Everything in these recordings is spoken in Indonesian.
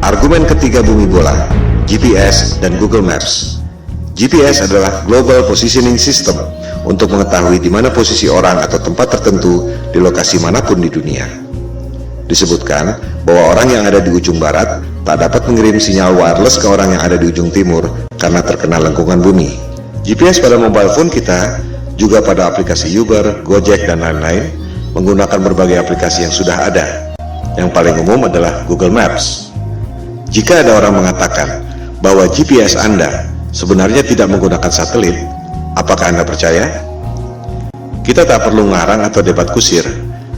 Argumen ketiga bumi bola, GPS dan Google Maps. GPS adalah Global Positioning System untuk mengetahui di mana posisi orang atau tempat tertentu di lokasi manapun di dunia. Disebutkan bahwa orang yang ada di ujung barat tak dapat mengirim sinyal wireless ke orang yang ada di ujung timur karena terkena lengkungan bumi. GPS pada mobile phone kita, juga pada aplikasi Uber, Gojek, dan lain-lain, menggunakan berbagai aplikasi yang sudah ada. Yang paling umum adalah Google Maps. Jika ada orang mengatakan bahwa GPS Anda sebenarnya tidak menggunakan satelit, apakah Anda percaya? Kita tak perlu ngarang atau debat kusir.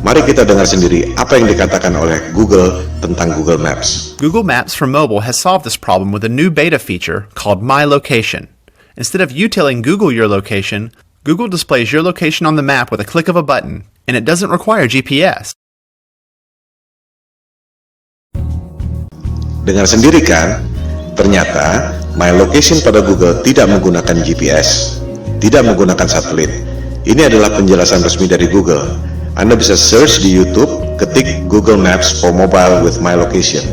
Mari kita dengar sendiri apa yang dikatakan oleh Google tentang Google Maps. Google Maps for mobile has solved this problem with a new beta feature called My Location. Instead of you telling Google your location, Google displays your location on the map with a click of a button, and it doesn't require GPS. Dengar sendiri kan? Ternyata My Location pada Google tidak menggunakan GPS, tidak menggunakan satelit. Ini adalah penjelasan resmi dari Google. Anda bisa search di YouTube, ketik Google Maps for Mobile with My Location.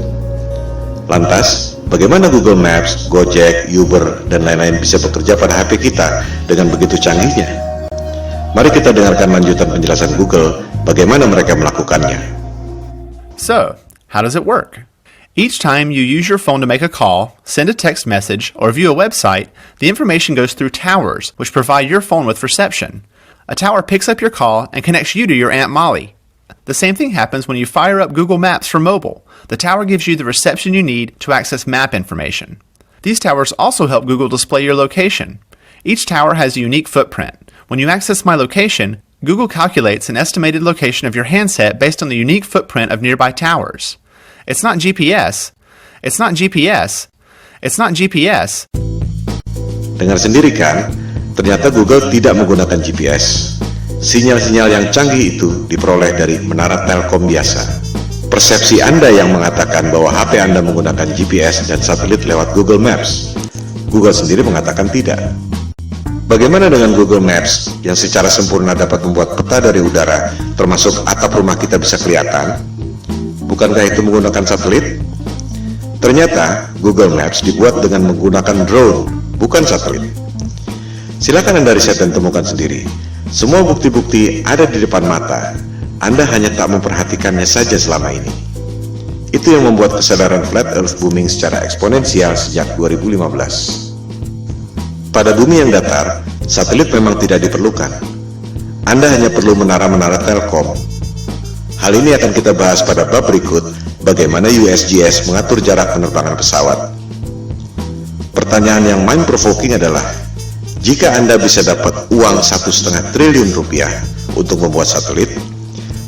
Lantas, bagaimana Google Maps, Gojek, Uber, dan lain-lain bisa bekerja pada HP kita dengan begitu canggihnya? Mari kita dengarkan lanjutan penjelasan Google bagaimana mereka melakukannya. So, how does it work? Each time you use your phone to make a call, send a text message, or view a website, the information goes through towers, which provide your phone with reception. A tower picks up your call and connects you to your Aunt Molly. The same thing happens when you fire up Google Maps for mobile. The tower gives you the reception you need to access map information. These towers also help Google display your location. Each tower has a unique footprint. When you access My Location, Google calculates an estimated location of your handset based on the unique footprint of nearby towers. It's not GPS. It's not GPS. It's not GPS. Dengar sendiri kan? Ternyata Google tidak menggunakan GPS. Sinyal-sinyal yang canggih itu diperoleh dari menara Telkom biasa. Persepsi Anda yang mengatakan bahwa HP Anda menggunakan GPS dan satelit lewat Google Maps. Google sendiri mengatakan tidak. Bagaimana dengan Google Maps yang secara sempurna dapat membuat peta dari udara, termasuk atap rumah kita bisa kelihatan? Bukankah itu menggunakan satelit? Ternyata Google Maps dibuat dengan menggunakan drone, bukan satelit. Silakan Anda riset dan temukan sendiri. Semua bukti-bukti ada di depan mata. Anda hanya tak memperhatikannya saja selama ini. Itu yang membuat kesadaran Flat Earth booming secara eksponensial sejak 2015. Pada bumi yang datar, satelit memang tidak diperlukan. Anda hanya perlu menara-menara Telkom. Hal ini akan kita bahas pada bab berikut, bagaimana USGS mengatur jarak penerbangan pesawat. Pertanyaan yang mind-provoking adalah, jika Anda bisa dapat uang 1,5 triliun rupiah untuk membuat satelit,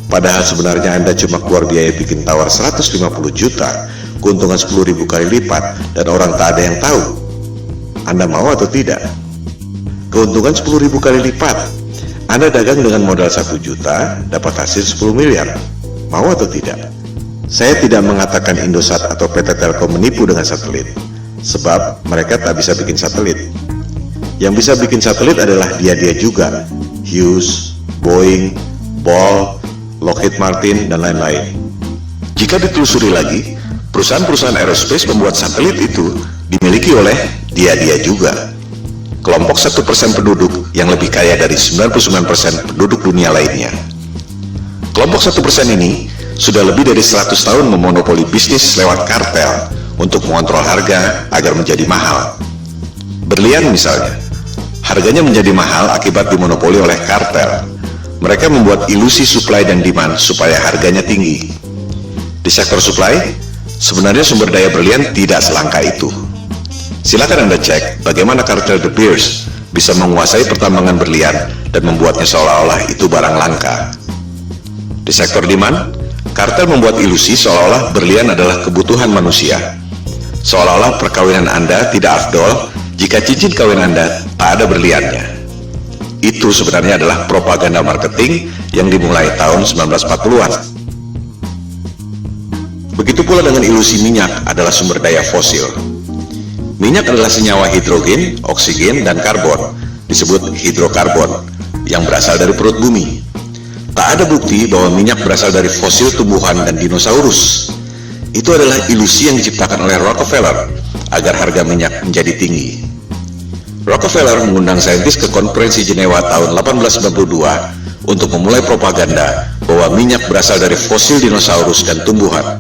padahal sebenarnya Anda cuma keluar biaya bikin tower 150 juta, keuntungan 10.000 kali lipat, dan orang tak ada yang tahu, Anda mau atau tidak? Keuntungan 10.000 kali lipat. Anda dagang dengan modal 1 juta, dapat hasil 10 miliar. Mau atau tidak? Saya tidak mengatakan Indosat atau PT Telkom menipu dengan satelit, sebab mereka tak bisa bikin satelit. Yang bisa bikin satelit adalah dia-dia juga, Hughes, Boeing, Ball, Lockheed Martin, dan lain-lain. Jika ditelusuri lagi, perusahaan-perusahaan aerospace membuat satelit itu dimiliki oleh dia-dia juga. Kelompok 1% penduduk yang lebih kaya dari 99% penduduk dunia lainnya. Kelompok 1% ini sudah lebih dari 100 tahun memonopoli bisnis lewat kartel untuk mengontrol harga agar menjadi mahal. Berlian misalnya, harganya menjadi mahal akibat dimonopoli oleh kartel. Mereka membuat ilusi supply dan demand supaya harganya tinggi. Di sektor supply, sebenarnya sumber daya berlian tidak selangka itu. Silakan Anda cek bagaimana kartel De Beers bisa menguasai pertambangan berlian dan membuatnya seolah-olah itu barang langka. Di sektor demand, kartel membuat ilusi seolah-olah berlian adalah kebutuhan manusia. Seolah-olah perkawinan Anda tidak afdol jika cincin kawin Anda tak ada berliannya. Itu sebenarnya adalah propaganda marketing yang dimulai tahun 1940-an. Begitu pula dengan ilusi minyak adalah sumber daya fosil. Minyak adalah senyawa hidrogen, oksigen, dan karbon, disebut hidrokarbon, yang berasal dari perut bumi. Tak ada bukti bahwa minyak berasal dari fosil tumbuhan dan dinosaurus. Itu adalah ilusi yang diciptakan oleh Rockefeller agar harga minyak menjadi tinggi. Rockefeller mengundang saintis ke konferensi Jenewa tahun 1892 untuk memulai propaganda bahwa minyak berasal dari fosil dinosaurus dan tumbuhan.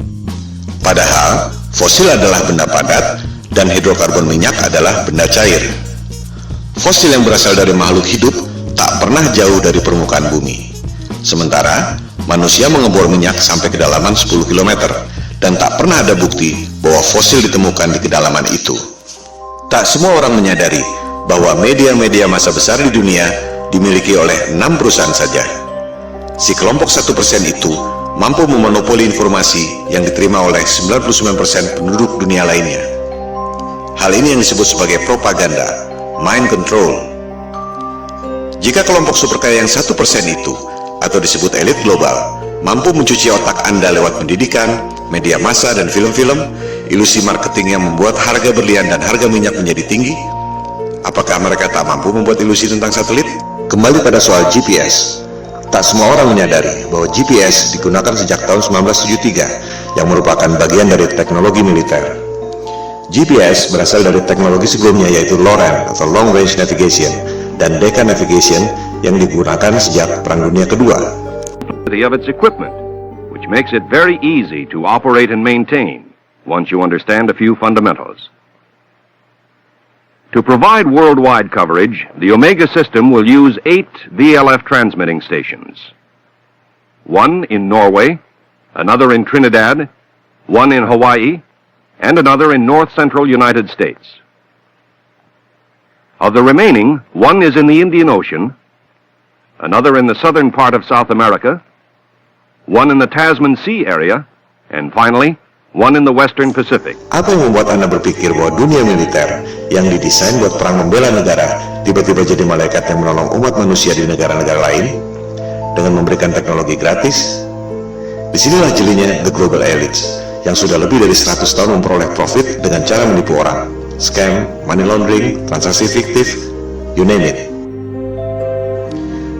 Padahal, fosil adalah benda padat dan hidrokarbon minyak adalah benda cair. Fosil yang berasal dari makhluk hidup tak pernah jauh dari permukaan bumi. Sementara, manusia mengebor minyak sampai kedalaman 10 km dan tak pernah ada bukti bahwa fosil ditemukan di kedalaman itu. Tak semua orang menyadari bahwa media-media massa besar di dunia dimiliki oleh 6 perusahaan saja. Si kelompok 1% itu mampu memonopoli informasi yang diterima oleh 99% penduduk dunia lainnya. Hal ini yang disebut sebagai propaganda, mind control. Jika kelompok super kaya yang 1% itu, atau disebut elit global, mampu mencuci otak Anda lewat pendidikan, media massa, dan film-film, ilusi marketing yang membuat harga berlian dan harga minyak menjadi tinggi, apakah mereka tak mampu membuat ilusi tentang satelit? Kembali pada soal GPS. Tak semua orang menyadari bahwa GPS digunakan sejak tahun 1973 yang merupakan bagian dari teknologi militer. GPS berasal dari teknologi sebelumnya yaitu LORAN atau Long Range Navigation dan Decca Navigation yang digunakan sejak Perang Dunia Kedua. Of its equipment, which makes it very easy to operate and maintain once you understand a few fundamentals. To provide worldwide coverage, the Omega system will use 8 VLF transmitting stations. One in Norway, another in Trinidad, one in Hawaii, and another in north-central United States. Of the remaining, one is in the Indian Ocean, another in the southern part of South America, one in the Tasman Sea area, and finally, one in the Western Pacific. Apa yang membuat Anda berpikir bahwa dunia militer yang didesain buat perang membela negara tiba-tiba jadi malaikat yang menolong umat manusia di negara-negara lain dengan memberikan teknologi gratis? Disinilah jelinya the global elites yang sudah lebih dari 100 tahun memperoleh profit dengan cara menipu orang, scam, money laundering, transaksi fiktif, you name it.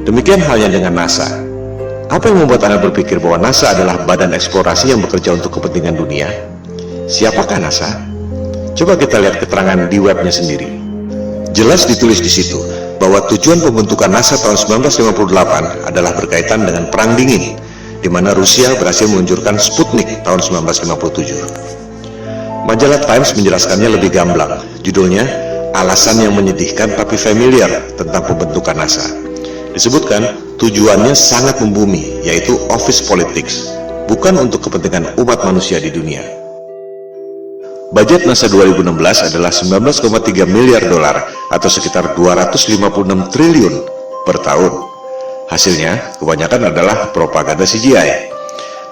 Demikian halnya dengan NASA. Apa yang membuat Anda berpikir bahwa NASA adalah badan eksplorasi yang bekerja untuk kepentingan dunia? Siapakah NASA? Coba kita lihat keterangan di webnya sendiri. Jelas ditulis di situ bahwa tujuan pembentukan NASA tahun 1958 adalah berkaitan dengan Perang Dingin, di mana Rusia berhasil meluncurkan Sputnik tahun 1957. Majalah Times menjelaskannya lebih gamblang. Judulnya, Alasan yang Menyedihkan Tapi Familiar tentang Pembentukan NASA. Disebutkan, tujuannya sangat membumi, yaitu office politics, bukan untuk kepentingan umat manusia di dunia. Budget NASA 2016 adalah 19,3 miliar dolar atau sekitar 256 triliun per tahun. Hasilnya, kebanyakan adalah propaganda CGI.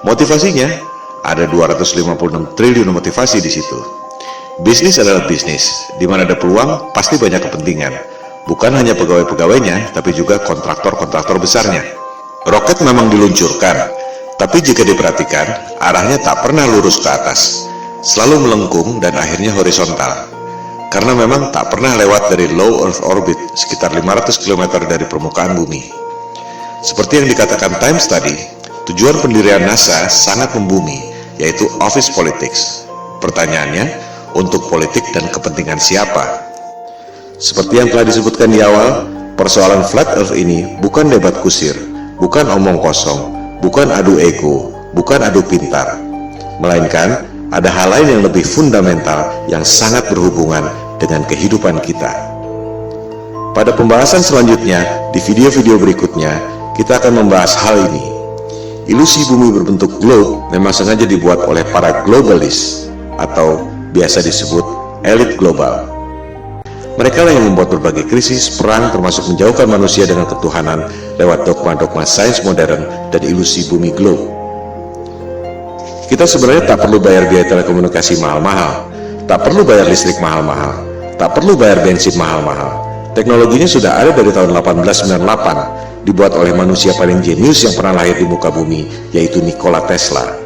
Motivasinya, ada 256 triliun motivasi di situ. Bisnis adalah bisnis, di mana ada peluang, pasti banyak kepentingan. Bukan hanya pegawai-pegawainya, tapi juga kontraktor-kontraktor besarnya. Roket memang diluncurkan, tapi jika diperhatikan, arahnya tak pernah lurus ke atas, selalu melengkung dan akhirnya horizontal. Karena memang tak pernah lewat dari low Earth orbit, sekitar 500 km dari permukaan bumi. Seperti yang dikatakan Times tadi, tujuan pendirian NASA sangat membumi, yaitu office politics. Pertanyaannya, untuk politik dan kepentingan siapa? Seperti yang telah disebutkan di awal, persoalan flat earth ini bukan debat kusir, bukan omong kosong, bukan adu ego, bukan adu pintar, melainkan ada hal lain yang lebih fundamental yang sangat berhubungan dengan kehidupan kita. Pada pembahasan selanjutnya, di video-video berikutnya, kita akan membahas hal ini. Ilusi bumi berbentuk globe memang sengaja dibuat oleh para globalis atau biasa disebut elit global. Mereka lah yang membuat berbagai krisis, perang, termasuk menjauhkan manusia dengan ketuhanan lewat dogma-dogma sains modern dan ilusi bumi globe. Kita sebenarnya tak perlu bayar biaya telekomunikasi mahal-mahal, tak perlu bayar listrik mahal-mahal, tak perlu bayar bensin mahal-mahal. Teknologinya sudah ada dari tahun 1898, dibuat oleh manusia paling jenius yang pernah lahir di muka bumi, yaitu Nikola Tesla.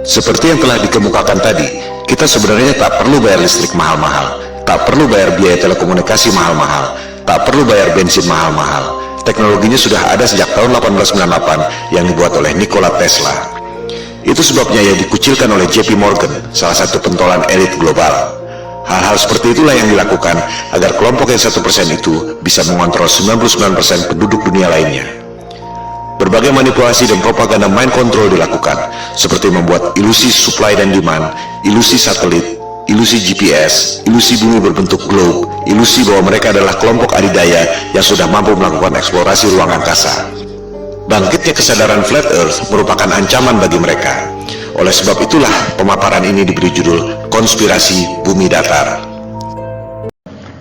Seperti yang telah dikemukakan tadi, kita sebenarnya tak perlu bayar listrik mahal-mahal, tak perlu bayar biaya telekomunikasi mahal-mahal, tak perlu bayar bensin mahal-mahal. Teknologinya sudah ada sejak tahun 1898 yang dibuat oleh Nikola Tesla. Itu sebabnya ia dikucilkan oleh JP Morgan, salah satu pentolan elit global. Hal-hal seperti itulah yang dilakukan agar kelompok yang 1% itu bisa mengontrol 99% penduduk dunia lainnya. Berbagai manipulasi dan propaganda mind control dilakukan, seperti membuat ilusi supply dan demand, ilusi satelit, ilusi GPS, ilusi bumi berbentuk globe, ilusi bahwa mereka adalah kelompok adidaya yang sudah mampu melakukan eksplorasi ruang angkasa. Bangkitnya kesadaran flat earth merupakan ancaman bagi mereka. Oleh sebab itulah pemaparan ini diberi judul Konspirasi Bumi Datar.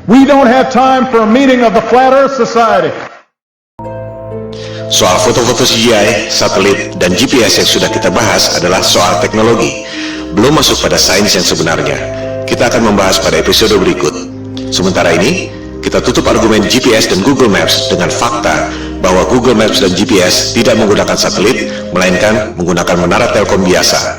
We don't have time for a meeting of the Flat Earth Society. Soal foto-foto CGI, satelit, dan GPS yang sudah kita bahas adalah soal teknologi, belum masuk pada sains yang sebenarnya. Kita akan membahas pada episode berikut. Sementara ini, kita tutup argumen GPS dan Google Maps dengan fakta bahwa Google Maps dan GPS tidak menggunakan satelit, melainkan menggunakan menara telkom biasa.